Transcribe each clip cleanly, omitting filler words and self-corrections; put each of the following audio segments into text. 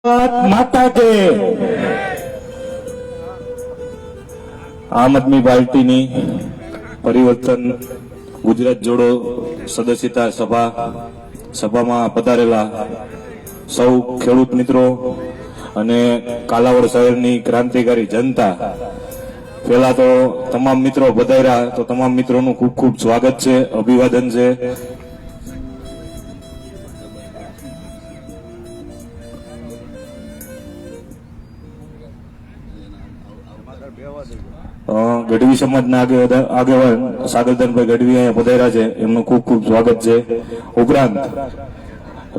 માતા કે આમ આદમી પાર્ટીની પરિવર્તન ગુજરાત જોડો સદસ્યતા સભામાં પધારેલા સૌ ખેડૂત મિત્રો અને કાલાવડ શહેરની ક્રાંતિકારી જનતા, પહેલા તો તમામ મિત્રો પધાર્યા તો તમામ મિત્રોનું ખૂબ ખૂબ સ્વાગત છે, અભિવાદન છે. ગઢવી સમાજના આગેવાન સાગરદાનભાઈ ગઢવી અહીંયા પધાર્યા છે, એમનું ખૂબ ખૂબ સ્વાગત છે. ઉપરાંત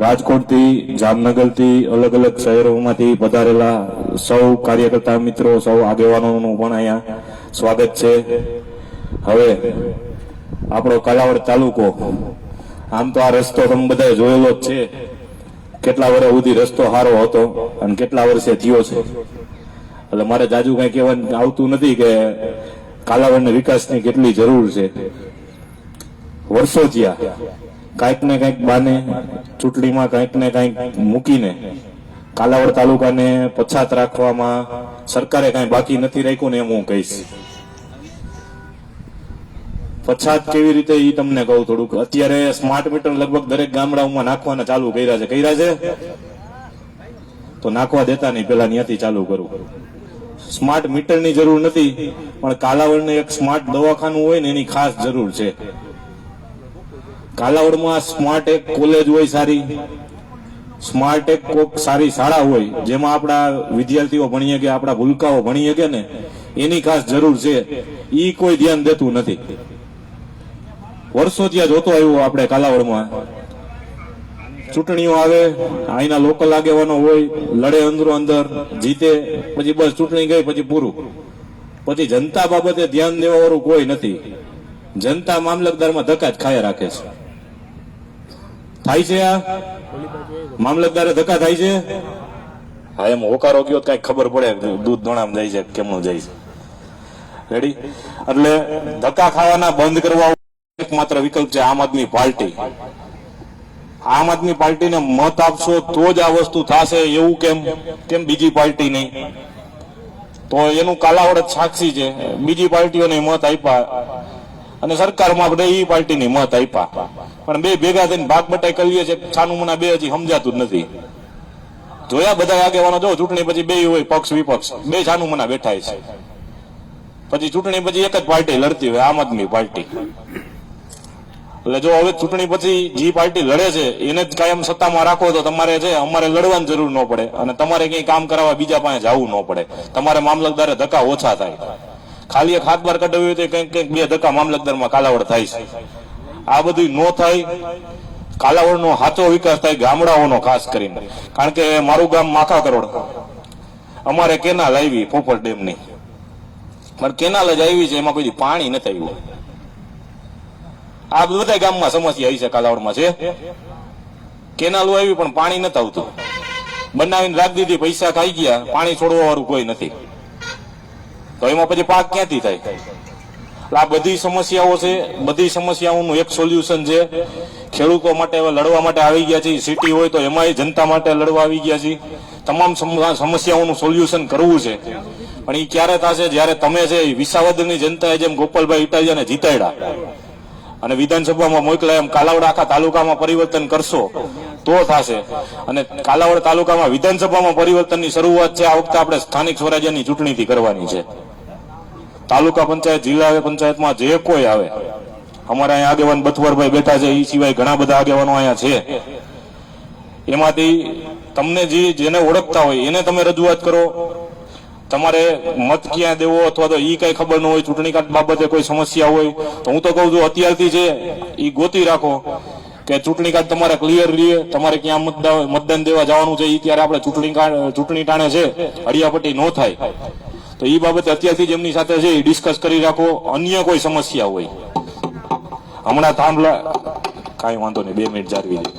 રાજકોટથી, જામનગરથી, અલગ અલગ શહેરોમાંથી પધારેલા સૌ કાર્યકર્તા મિત્રો, સૌ આગેવાનોનું પણ અહીંયા સ્વાગત છે. હવે આપણો કાલાવડ તાલુકો, આમ તો આ રસ્તો તમે બધાએ જોયેલો જ છે, કેટલા વર્ષ સુધી રસ્તો સારો હતો અને કેટલા વર્ષે થયો છે. એટલે મારે જાજુ કઈ કહેવાનું આવતું નથી કે કાલાવડને વિકાસની કેટલી જરૂર છે. વર્ષો થયા, કાંઈક ને કાંઈક બાને ચૂંટણીમાં કાંઈક ને કાંઈક મૂકીને કાલાવડ તાલુકાને પછાત રાખવામાં સરકારે કાંઈ બાકી નથી રાખ્યું ને એમ હું કહીશ. પછાત કેવી રીતે એ તમને કહું થોડુંક. અત્યારે સ્માર્ટ મીટર લગભગ દરેક ગામડાઓમાં નાખવાના ચાલુ કર્યા છે તો નાખવા દેતા નહીં, પેલા ત્યાંથી ચાલુ કરું. સ્માર્ટ મીટરની જરૂર નથી, પણ કાલાવડને એક સ્માર્ટ દવાખાનું હોય ને એની ખાસ જરૂર છે. કાલાવડમાં સ્માર્ટ એક કોલેજ હોય સારી, સ્માર્ટ એક કોક સારી શાળા હોય જેમાં આપણા વિદ્યાર્થીઓ ભણી શકે, આપણા ભૂલકાઓ ભણી શકે ને, એની ખાસ જરૂર છે. ઈ કોઈ ધ્યાન દેતું નથી. વર્ષો ત્યાં જોતો આવ્યો આપણે કાલાવડમાં ચૂંટણીઓ આવે, અહીંના લોકલ આગેવાનો હોય, લડે અંદરો અંદર, જીતે, પછી બસ ચૂંટણી ગઈ પછી પૂરું. પછી જનતા બાબતે ધ્યાન દેવા વાળું કોઈ નથી. જનતા મામલતદારમાં ધક્કા જ ખાયા રાખે છે. થાય છે આ મામલતદારે ધક્કા થાય છે. હા, એમ હોકારો ગયો કઈ ખબર પડે દૂધ દોણામ જાય છે કેમનું જાય છે. રેડી? એટલે ધક્કા ખાવાના બંધ કરવા એકમાત્ર વિકલ્પ છે આમ આદમી પાર્ટી. આમ આદમી પાર્ટીને મત આપશો તો જ આ વસ્તુ થશે. એવું કેમ બીજી પાર્ટી નહીં? તો એનું કાલાવડ સાક્ષી છે. બીજી પાર્ટીઓને મત આપ્યા અને સરકારમાં આપણે એ પાર્ટીની મત આપ્યા, પણ બે ભેગા થઈને ભાગ બટાઈ કરીએ છીએ. છાનું મના બે હજી સમજાતું જ નથી. જોયા બધા આગેવાનો, જો ચૂંટણી પછી બે હોય પક્ષ વિપક્ષ, બે છાનું મના બેઠા છે. પછી ચૂંટણી પછી એક જ પાર્ટી લડતી હોય, આમ આદમી પાર્ટી. એટલે જો હવે ચૂંટણી પછી જે પાર્ટી લડે છે એને જ કાયમ સત્તામાં રાખો તો તમારે છે અમારે લડવાની જરૂર ન પડે અને તમારે કઈ કામ કરાવવા બીજા પાસે જવું ન પડે. તમારે મામલતદારે ધક્કા ઓછા થાય. ખાલી એક હાથ બાર કઢાવ્યું તો કંઈક બે ધક્કા મામલતદારમાં કાલાવડ થાય છે. આ બધું ન થાય. કાલાવડનો સાચો વિકાસ થાય ગામડાઓનો ખાસ કરીને. કારણ કે મારું ગામ માખા કરોડ, અમારે કેનાલ આવી પોપર ડેમની, પણ કેનાલ જ આવી છે, એમાં કોઈ પાણી નથી આવ્યું. આ બધા ગામમાં સમસ્યા આવી છે, કાલાવડમાં છે. કેનાલો આવી પણ પાણી નથી આવતું. બનાવીને રાખી દીધી, પૈસા ખાઈ ગયા, પાણી છોડવા વાળું કોઈ નથી. તો એમાં પછી પાક ક્યાંથી થાય? આ બધી સમસ્યાઓ છે. બધી સમસ્યાઓનું એક સોલ્યુશન છે. ખેડૂતો માટે લડવા માટે આવી ગયા છે. સિટી હોય તો એમાંય જનતા માટે લડવા આવી ગયા છે. તમામ સમસ્યાઓનું સોલ્યુશન કરવું છે. પણ એ ક્યારે થશે? જયારે તમે છે વિસાવદરની જનતાએ જેમ ગોપાલભાઈ ઇટાલિયાને જીતાડ્યા અને વિધાનસભામાં મોકલાય એમ કાલાવડ આખા તાલુકામાં પરિવર્તન કરશો તો થશે. અને કાલાવડ તાલુકામાં વિધાનસભામાં પરિવર્તનની શરૂઆત છે આ વખતે આપણે સ્થાનિક સ્વરાજ્યની ચૂંટણીથી કરવાની છે. તાલુકા પંચાયત, જિલ્લા પંચાયતમાં જે કોઈ આવે, અમારા અહીંયા આગેવાન બથવરભાઈ બેઠા છે, એ સિવાય ઘણા બધા આગેવાનો અહીંયા છે. એમાંથી તમને જેને ઓળખતા હોય એને તમે રજૂઆત કરો. તમારે મત ક્યાં દેવો અથવા તો ઈ કઈ ખબર ન હોય, ચૂંટણી કાર્ડ બાબતે કોઈ સમસ્યા હોય તો હું તો કહું છું અત્યારથી છે ઈ ગોતી રાખો કે ચૂંટણી કાર્ડ તમારે ક્લિયર રહીએ. તમારે ક્યાં મતદાન દેવા જવાનું છે એ ત્યારે આપણે ચૂંટણી ટાણે છે હડિયાપટ્ટી ન થાય તો એ બાબતે અત્યારથી જ એમની સાથે છે એ ડિસ્કસ કરી રાખો. અન્ય કોઈ સમસ્યા હોય હમણાં થાંભલા, કાંઈ વાંધો નહીં, 2 મિનિટ જાળવી દે.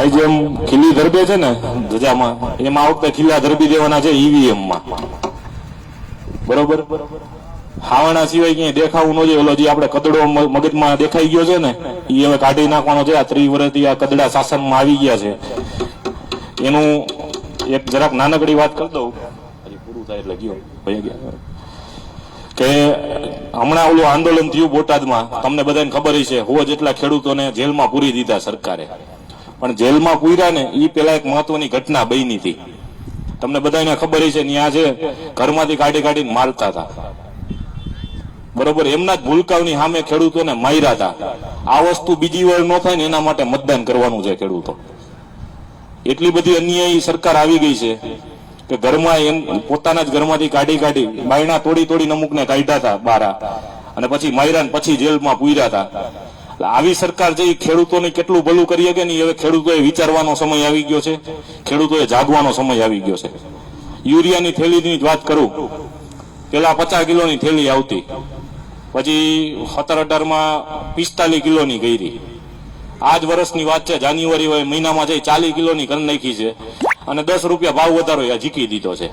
ભાઈ જેમ ખીલી ધરબે છે ને ધજામાં, એમાં આ વખતે ખીલા ધરબી દેવાના છે ઈવીએમ માં. બરોબર, હાવાના સિવાય ક્યાંય દેખાવું ન જોઈએ. ઓલો જે આપણે કદડો મગજમાં દેખાઈ ગયો છે ને, એ હવે કાઢી નાખવાનો છે. આ 30 વર્ષથી આ કદડા શાસનમાં આવી ગયા છે. એનું એક જરાક નાનકડી વાત કરી દઉં, હજી પૂરું થાય એટલે ગયો ભાઈ ગયા કે હમણાં ઓલું આંદોલન થયું બોટાદમાં, તમને બધાને ખબર છે. 100 જેટલા ખેડૂતોને જેલમાં પૂરી દીધા સરકારે. પણ જેલમાં પૂર્યા ને એ પેલા એક મહત્વની ઘટના બની હતી. તમને બધાને ખબર છે, ત્યાં છે ઘરમાંથી કાઢી કાઢીને મારતા હતા. બરોબર, એમના જ ભૂલકાઓની સામે ખેડૂતોને માર્યા હતા. આ વસ્તુ બીજી વાર ન થાય ને એના માટે મતદાન કરવાનું છે ખેડૂતો. એટલી બધી અન્યાયી સરકાર આવી ગઈ છે કે ઘરમાં એમ પોતાના જ ઘરમાંથી કાઢી કાઢી બાયણા તોડી તોડી અમુકને કાઢ્યા હતા બહાર, અને પછી માર્યા ને પછી જેલમાં પૂર્યા હતા. આવી સરકાર છે એ ખેડૂતોને કેટલું ભલું કરી શકે ને, હવે ખેડૂતોએ વિચારવાનો સમય આવી ગયો છે, ખેડૂતોએ જાગવાનો સમય આવી ગયો છે. યુરિયાની થેલીની જ વાત કરું, પેલા 50 કિલોની થેલી આવતી, પછી 17-18માં 45 કિલોની ગઈ. આજ વર્ષની વાત છે, જાન્યુઆરી મહિનામાં જઈ 40 કિલોની કરી નાખી છે, અને 10 રૂપિયા ભાવ વધારો ઝીકી દીધો છે.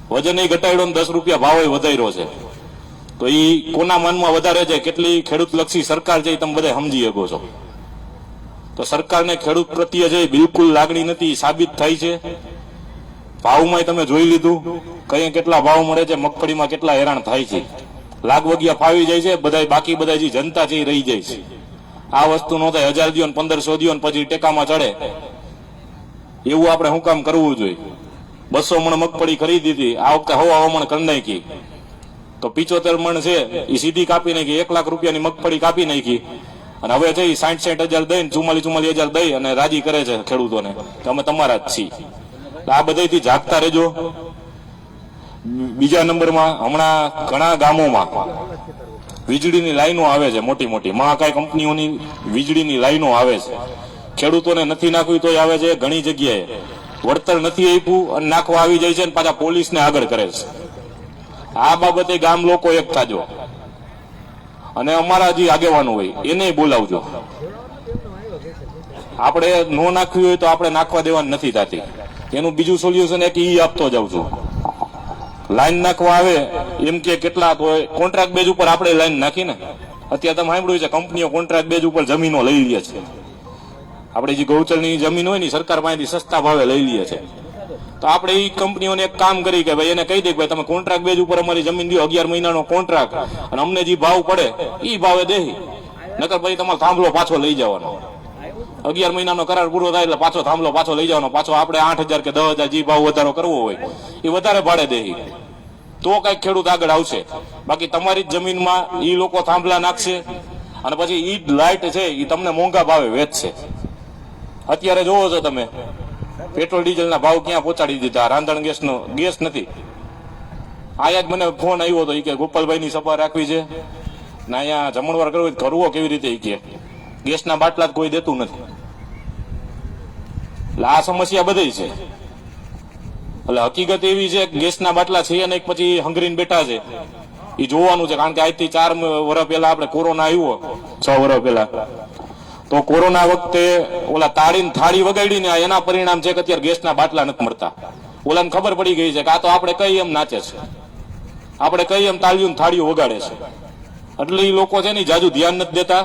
વજન એ ઘટાડ્યો ને 10 રૂપિયા ભાવ વધાર્યો છે. તો એ કોના મનમાં વધારે છે, કેટલી ખેડૂત લક્ષી સરકાર છે, તમે બધા સમજી શકો છો. તો સરકારને ખેડૂત પ્રત્યે છે બિલકુલ લાગણી નથી, સાબિત થાય છે. ભાવમાં તમે જોઈ લીધું, કઈ કેટલા ભાવ મળે છે, મગફળીમાં કેટલા હેરાન થાય છે. લાગવગિયા ફાવી જાય છે, બધા બાકી બધા જે જનતા છે એ રહી જાય છે. આ વસ્તુ ન થાય. 1000 દિયો ને 1500 દિયો ને પછી ટેકામાં ચડે, એવું આપણે શું કામ કરવું જોઈએ? 200 મણ મગફળી ખરીદી હતી, આ વખતે હવામણ કરી નાખી, તો 75 મણ છે એ સીધી કાપી નાખી. 1 લાખ રૂપિયાની મગફળી કાપી નાખી, અને હવે છે 60-60 હજાર દઈ 44 હજાર દઈ અને રાજી કરે છે ખેડૂતોને કે અમે તમારા જ છીએ. આ બધાથી જાગતા રહેજો. બીજા નંબરમાં, હમણાં ઘણા ગામોમાં વીજળીની લાઈનો આવે છે, મોટી મોટી મહાકાય કંપનીઓની વીજળીની લાઈનો આવે છે. ખેડૂતોને નથી નાખવી તોય આવે છે. ઘણી જગ્યાએ વળતર નથી આપ્યું અને નાખવા આવી જાય છે, અને પાછા પોલીસને આગળ કરે છે. આ બાબતે ગામ લોકો એક થાજો, અને અમારા જે આગેવાનો હોય એને બોલાવજો. આપણે નો નાખવી હોય તો આપણે નાખવા દેવાની નથી થતી. એનું બીજું સોલ્યુશન એક ઈ આપતો જાઉં છું. લાઈન નાખવા આવે એમ કે કેટલા, તો કોન્ટ્રાક્ટ બેઝ ઉપર આપણે લાઈન નાખી ને. અત્યારે તમે સાંભળ્યું છે કંપનીઓ કોન્ટ્રાક્ટ બેઝ ઉપર જમીનો લઈ લે છે. આપણે જે ગૌચરની જમીન હોય ને સરકાર પાસેથી સસ્તા ભાવે લઈ લે છે. તો આપણે એ કંપનીઓને એક કામ કરી કે ભાઈ એને કહી દે કે ભાઈ તમે કોન્ટ્રાક્ટ બેઝ ઉપર અમારી જમીન દો, 11 મહિનાનો કોન્ટ્રાક્ટ, અને અમને જે ભાવ પડે એ ભાવે દેહી, નકર પછી તમારે થાંભલો પાછો લઈ જવાનો. 11 મહિનાનો કરાર પૂરો થાય એટલે પાછો થાંભલો પાછો લઈ જવાનો. પાછો આપણે 8000 કે 10000 જે ભાવ વધારો કરવો હોય એ વધારે ભાડે દેહી, તો કઈક ખેડૂત આગળ આવશે. બાકી તમારી જ જમીનમાં એ લોકો થાંભલા નાખશે, અને પછી ઈ લાઇટ છે એ તમને મોંઘા ભાવે વેચશે. અત્યારે જોવો છો તમે પેટ્રોલ ડીઝલના ભાવ ક્યાં પહોંચાડી દીધા. રાંધણ ગેસ નથી. આયા જ મને ફોન આવ્યો હતો, એ કે ગોપાલભાઈની સભા રાખવી છે ને અહીંયા જમણવાર કરવો કેવી રીતે, એ કે ગેસના બાટલા જ કોઈ દેતું નથી. એટલે આ સમસ્યા બધી છે. એટલે હકીકત એવી છે કે ગેસના બાટલા છે અને પછી હંગરીને બેઠા છે, એ જોવાનું છે. કારણ કે આજથી 4 વર્ષ પહેલા આપણે કોરોના આવ્યો, 6 વર્ષ પહેલા, તો કોરોના વખતે ઓલા તાળીને થાળી વગાડીને એના પરિણામ છે કે અત્યારે ગેસના બાટલા નથી મળતા. ઓલાને ખબર પડી ગઈ છે કે આ તો આપણે કઈ એમ નાચે છે, આપણે કઈ એમ તાળીઓ થાળીઓ વગાડે છે. એટલે એ લોકો છે ને જાજુ ધ્યાન નથી દેતા,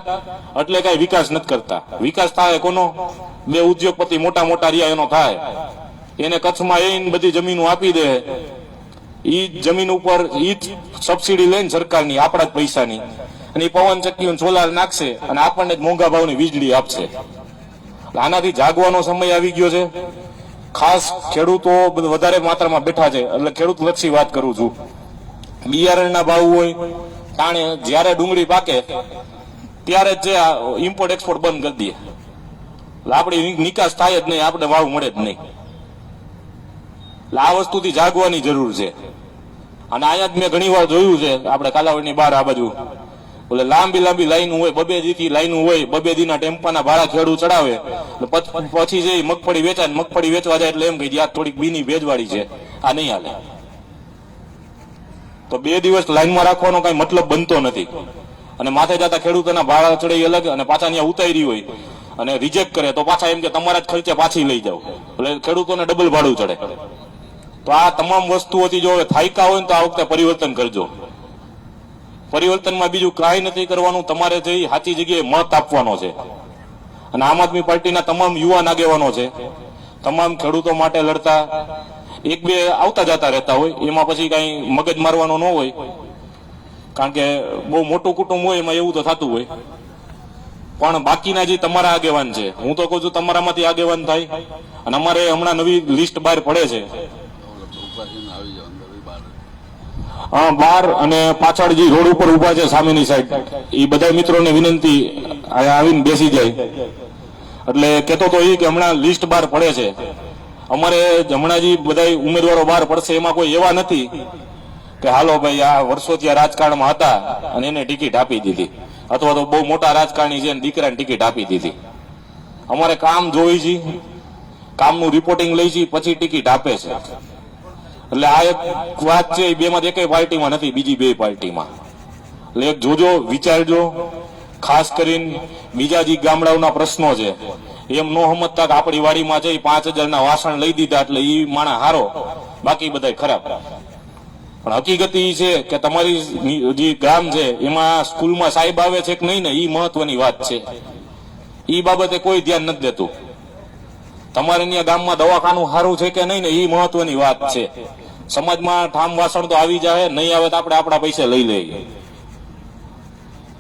એટલે કઈ વિકાસ નથી કરતા. વિકાસ થાય કોનો? 2 ઉદ્યોગપતિ મોટા મોટા રહ્યા એનો થાય. એને કચ્છમાં એને બધી જમીનો આપી દે, ઈ જમીન ઉપર ઈ જ સબસિડી લઈને સરકારની, આપણા જ પૈસાની, અને એ પવન ચક્કીઓ સોલાર નાખશે અને આપણને જ મોંઘા ભાવની વીજળી આપશે. આનાથી જાગવાનો સમય આવી ગયો છે. ખાસ ખેડૂતો વધારે માત્રામાં બેઠા છે, એટલે ખેડૂત લક્ષી વાત કરું છું. બિયારણના ભાવ હોય તાણે જયારે ડુંગળી પાકે ત્યારે જ ઇમ્પોર્ટ એક્સપોર્ટ બંધ કરી દઈએ, એટલે આપણી નિકાસ થાય જ નહીં, આપણે ભાવ મળે જ નહીં. એટલે આ વસ્તુથી જાગવાની જરૂર છે. અને અહીંયા જ મેં ઘણી વાર જોયું છે, આપણે કાલાવડની બહાર આ બાજુ એટલે લાંબી લાંબી લાઈન હોય, 2 દીથી લાઈન હોય, 2 દીના ટેમ્પાના ભાડા ખેડૂત ચડાવે, પછી જે મગફળી વેચાય, મગફળી વેચવા જાય એટલે એમ કહી આ થોડીક બીની ભેજવાળી છે, આ નહીં હાલે. તો 2 દિવસ લાઈનમાં રાખવાનો કઈ મતલબ બનતો નથી. અને માથે જતા ખેડૂતોના ભાડા ચડે અલગ, અને પાછા ત્યાં ઉતારી હોય અને રિજેક્ટ કરે તો પાછા એમ કે તમારા જ ખર્ચે પાછી લઈ જાઓ, એટલે ખેડૂતોને ડબલ ભાડું ચડે. તો આ તમામ વસ્તુઓથી જો થાયકા હોય ને તો આ વખતે પરિવર્તન કરજો. પરિવર્તનમાં બીજું કાંઈ નથી કરવાનું, તમારે જઈ સાચી જગ્યાએ મત આપવાનો છે. અને આમ આદમી પાર્ટીના તમામ યુવાન આગેવાનો છે, તમામ ખેડૂતો માટે લડતા, એક બે આવતા જતા રહેતા હોય, એમાં પછી કાંઈ મગજ મારવાનો ન હોય, કારણ કે બહુ મોટું કુટુંબ હોય એમાં એવું તો થતું હોય. પણ બાકીના જે તમારા આગેવાન છે, હું તો કહું છું તમારામાંથી આગેવાન થાય. અને અમારે હમણાં નવી લિસ્ટ બહાર પડે છે, હા, બહાર અને પાછળ જે રોડ ઉપર ઉભા છે સામેની સાઈડ, એ બધા મિત્રોને વિનંતી અહીંયા આવીને બેસી જાય. એટલે કેતો તો એ કે હમણાં લિસ્ટ બહાર પડે છે, અમારે હમણાં જે બધા ઉમેદવારો બહાર પડશે એમાં કોઈ એવા નથી કે હાલો ભાઈ આ વર્ષોથી આ રાજકારણમાં હતા અને એને ટિકિટ આપી દીધી, અથવા તો બહુ મોટા રાજકારણી છે દીકરાને ટિકિટ આપી દીધી. અમારે કામ જોઈ છે, કામનું રિપોર્ટિંગ લઈ છે, પછી ટિકિટ આપે છે. એટલે આ એક વાત છે, બે માં એક પાર્ટીમાં નથી, બીજી બે પાર્ટીમાં. એટલે એક જોજો, વિચારજો. ખાસ કરીને બીજા જે ગામડાઓના પ્રશ્નો છે એમ ન સમજતા કે આપણી વાડીમાં છે 5,000 વાસણ લઈ દીધા એટલે એ માણસ હારો, બાકી બધા ખરાબ. પણ હકીકત એ છે કે તમારી જે ગામ છે એમાં સ્કૂલમાં સાહેબ આવે છે કે નહીં ને, એ મહત્વની વાત છે. એ બાબતે કોઈ ધ્યાન નથી દેતું. તમારે ત્યાં ગામમાં દવાખાનું સારું છે કે નહીં ને, એ મહત્વની વાત છે. સમાજમાં ઠામ વાસણ તો આવી જાય, નહીં આવે તો આપણે આપણા પૈસે લઈ લઈએ.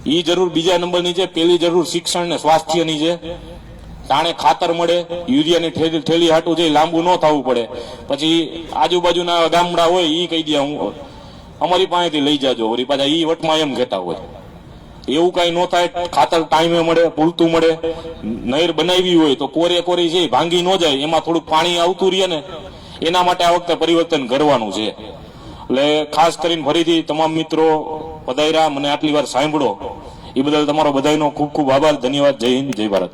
એ જરૂર બીજા નંબરની છે. પેલી જરૂર શિક્ષણ ને સ્વાસ્થ્યની છે. તાણે ખાતર મળે, યુરિયાની થેલી હાટું જઈ લાંબુ ન થવું પડે. પછી આજુબાજુના ગામડા હોય એ કહી દે હું અમારી પાસેથી લઈ જાજો, વળી પાછા એ વટમાં એમ કહેતા હોય. એવું કઈ ન થાય. ખાતર ટાઈમે મળે, પૂરતું મળે. નહેર બનાવી હોય તો કોરી છે ભાંગી ન જાય, એમાં થોડુંક પાણી આવતું રહે ને, એના માટે આ વખતે પરિવર્તન કરવાનું છે. એટલે ખાસ કરીને ફરીથી તમામ મિત્રો પધાર્યા, મને આટલી વાર સાંભળો એ બદલ તમારો બધાનો ખૂબ ખૂબ આભાર, ધન્યવાદ. જય હિન્દ, જય ભારત.